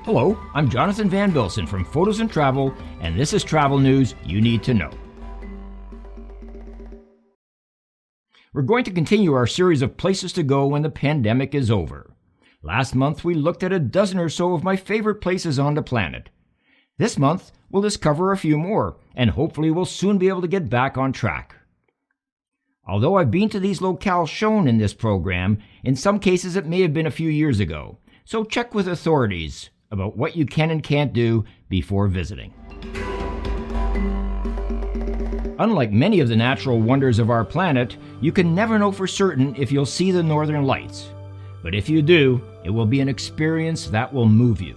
Hello, I'm Jonathan van Bilsen from photosNtravel, and this is travel news you need to know. We're going to continue our series of places to go when the pandemic is over. Last month we looked at a dozen or so of my favorite places on the planet. This month we'll discover a few more, and hopefully we'll soon be able to get back on track. Although I've been to these locales shown in this program, in some cases it may have been a few years ago, so check with authorities about what you can and can't do before visiting. Unlike many of the natural wonders of our planet, you can never know for certain if you'll see the northern lights. But if you do, it will be an experience that will move you.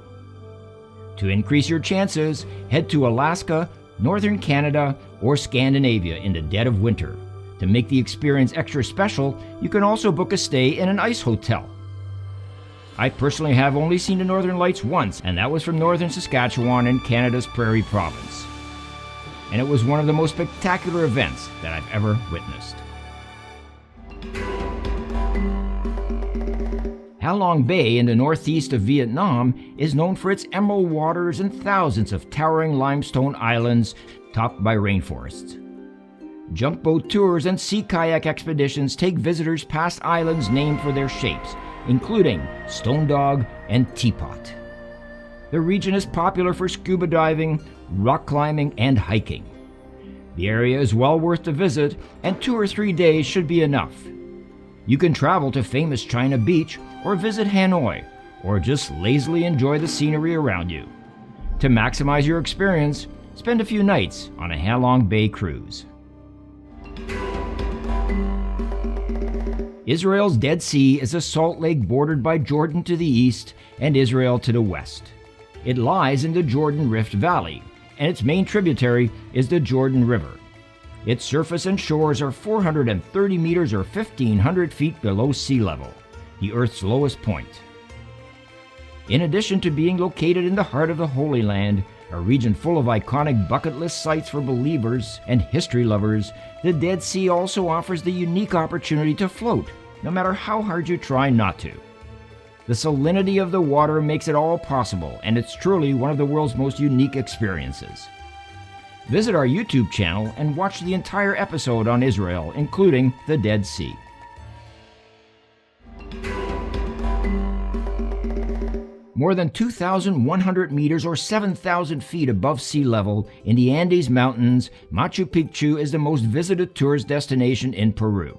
To increase your chances, head to Alaska, northern Canada, or Scandinavia in the dead of winter. To make the experience extra special, you can also book a stay in an ice hotel. I personally have only seen the northern lights once, and that was from northern Saskatchewan in Canada's Prairie Province. And it was one of the most spectacular events that I've ever witnessed. Halong Bay in the northeast of Vietnam is known for its emerald waters and thousands of towering limestone islands topped by rainforests. Junk boat tours and sea kayak expeditions take visitors past islands named for their shapes, including Stone Dog and Teapot. The region is popular for scuba diving, rock climbing, and hiking. The area is well worth the visit, and 2 or 3 days should be enough. You can travel to famous China Beach or visit Hanoi, or just lazily enjoy the scenery around you. To maximize your experience, spend a few nights on a Halong Bay cruise. Israel's Dead Sea is a salt lake bordered by Jordan to the east and Israel to the west. It lies in the Jordan Rift Valley, and its main tributary is the Jordan River. Its surface and shores are 430 meters or 1,500 feet below sea level, the Earth's lowest point. In addition to being located in the heart of the Holy Land, a region full of iconic bucket list sites for believers and history lovers, the Dead Sea also offers the unique opportunity to float, no matter how hard you try not to. The salinity of the water makes it all possible, and it's truly one of the world's most unique experiences. Visit our YouTube channel and watch the entire episode on Israel, including the Dead Sea. More than 2,100 meters or 7,000 feet above sea level in the Andes Mountains, Machu Picchu is the most visited tourist destination in Peru.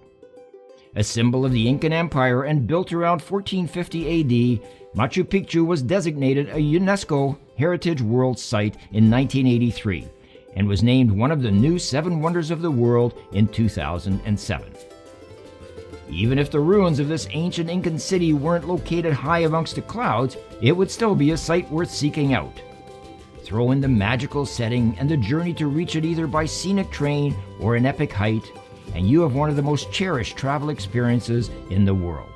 A symbol of the Incan Empire and built around 1450 AD, Machu Picchu was designated a UNESCO Heritage World Site in 1983 and was named one of the new 7 Wonders of the World in 2007. Even if the ruins of this ancient Incan city weren't located high amongst the clouds, it would still be a site worth seeking out. Throw in the magical setting and the journey to reach it either by scenic train or an epic height, and you have one of the most cherished travel experiences in the world.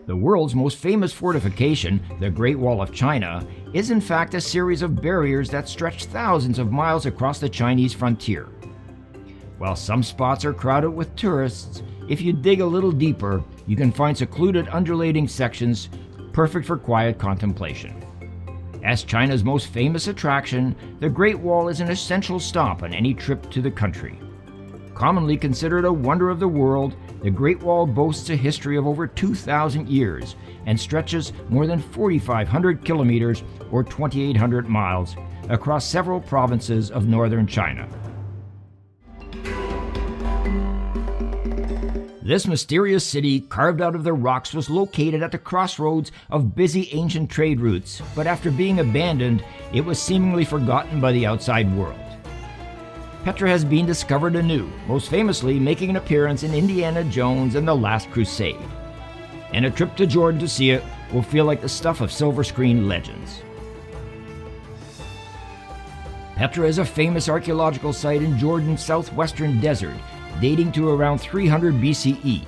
The world's most famous fortification, the Great Wall of China, is in fact a series of barriers that stretch thousands of miles across the Chinese frontier. While some spots are crowded with tourists, if you dig a little deeper, you can find secluded undulating sections perfect for quiet contemplation. As China's most famous attraction, the Great Wall is an essential stop on any trip to the country. Commonly considered a wonder of the world, the Great Wall boasts a history of over 2,000 years and stretches more than 4,500 kilometers or 2,800 miles across several provinces of northern China. This mysterious city, carved out of the rocks, was located at the crossroads of busy ancient trade routes, but after being abandoned, it was seemingly forgotten by the outside world. Petra has been discovered anew, most famously making an appearance in Indiana Jones and the Last Crusade. And a trip to Jordan to see it will feel like the stuff of silver screen legends. Petra is a famous archaeological site in Jordan's southwestern desert, dating to around 300 BCE.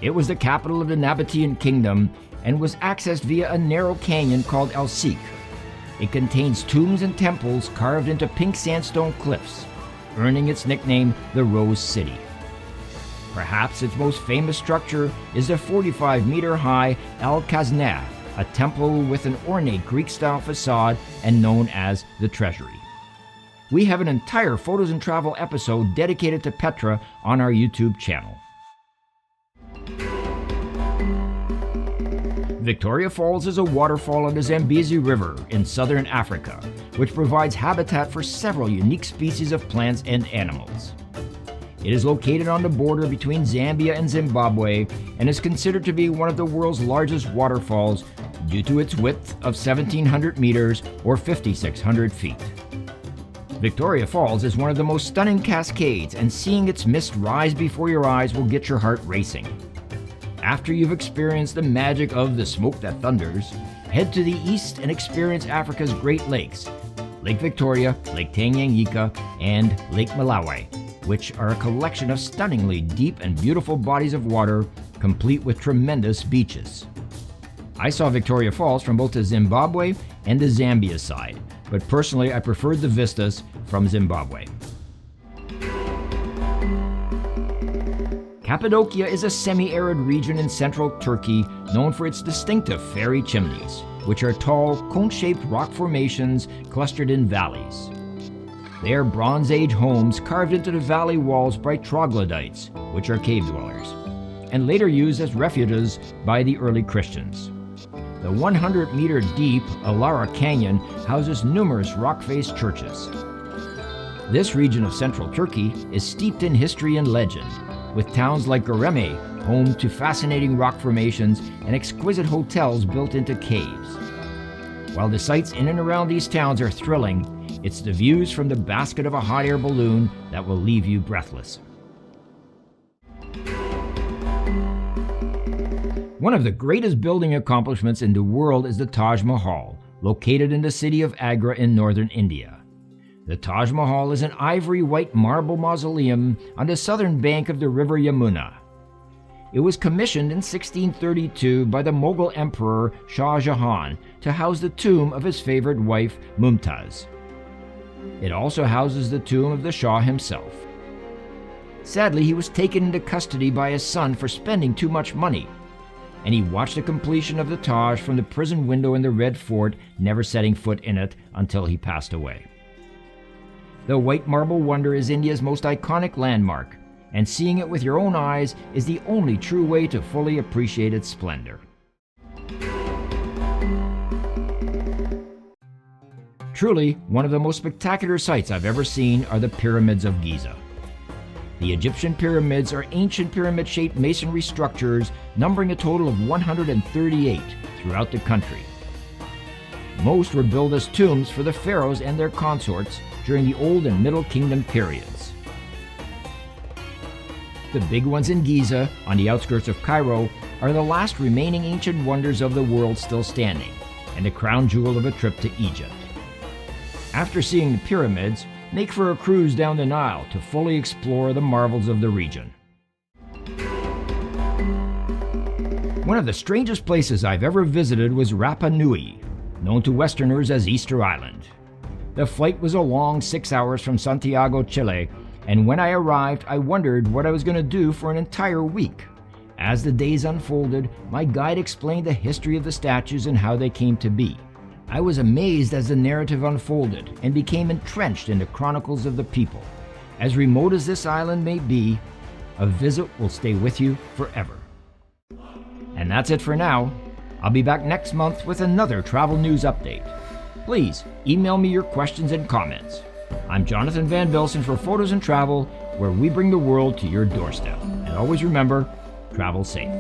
It was the capital of the Nabatean kingdom and was accessed via a narrow canyon called El Sikh. It contains tombs and temples carved into pink sandstone cliffs, earning its nickname the Rose City. Perhaps its most famous structure is the 45-meter-high Al Khazneh, a temple with an ornate Greek-style facade and known as the Treasury. We have an entire Photos and Travel episode dedicated to Petra on our YouTube channel. Victoria Falls is a waterfall on the Zambezi River in southern Africa, which provides habitat for several unique species of plants and animals. It is located on the border between Zambia and Zimbabwe and is considered to be one of the world's largest waterfalls due to its width of 1,700 meters or 5,600 feet. Victoria Falls is one of the most stunning cascades, and seeing its mist rise before your eyes will get your heart racing. After you've experienced the magic of the smoke that thunders, head to the east and experience Africa's Great Lakes, Lake Victoria, Lake Tanganyika, and Lake Malawi, which are a collection of stunningly deep and beautiful bodies of water, complete with tremendous beaches. I saw Victoria Falls from both the Zimbabwe and the Zambia side, but personally I preferred the vistas from Zimbabwe. Cappadocia is a semi-arid region in central Turkey known for its distinctive fairy chimneys, which are tall, cone-shaped rock formations clustered in valleys. They are Bronze Age homes carved into the valley walls by troglodytes, which are cave dwellers, and later used as refuges by the early Christians. The 100-meter deep Alara Canyon houses numerous rock-faced churches. This region of central Turkey is steeped in history and legend, with towns like Göreme home to fascinating rock formations and exquisite hotels built into caves. While the sights in and around these towns are thrilling, it's the views from the basket of a hot air balloon that will leave you breathless. One of the greatest building accomplishments in the world is the Taj Mahal, located in the city of Agra in northern India. The Taj Mahal is an ivory white marble mausoleum on the southern bank of the river Yamuna. It was commissioned in 1632 by the Mughal Emperor Shah Jahan to house the tomb of his favorite wife, Mumtaz. It also houses the tomb of the Shah himself. Sadly, he was taken into custody by his son for spending too much money, and he watched the completion of the Taj from the prison window in the Red Fort, never setting foot in it until he passed away. The white marble wonder is India's most iconic landmark, and seeing it with your own eyes is the only true way to fully appreciate its splendor. Truly, one of the most spectacular sights I've ever seen are the pyramids of Giza. The Egyptian pyramids are ancient pyramid-shaped masonry structures numbering a total of 138 throughout the country. Most were built as tombs for the pharaohs and their consorts during the Old and Middle Kingdom periods. The big ones in Giza, on the outskirts of Cairo, are the last remaining ancient wonders of the world still standing, and the crown jewel of a trip to Egypt. After seeing the pyramids, make for a cruise down the Nile to fully explore the marvels of the region. One of the strangest places I've ever visited was Rapa Nui, known to Westerners as Easter Island. The flight was a long 6 hours from Santiago, Chile, and when I arrived, I wondered what I was going to do for an entire week. As the days unfolded, my guide explained the history of the statues and how they came to be. I was amazed as the narrative unfolded and became entrenched in the chronicles of the people. As remote as this island may be, a visit will stay with you forever. And that's it for now. I'll be back next month with another travel news update. Please email me your questions and comments. I'm Jonathan van Bilsen for Photos and Travel, where we bring the world to your doorstep. And always remember, travel safe.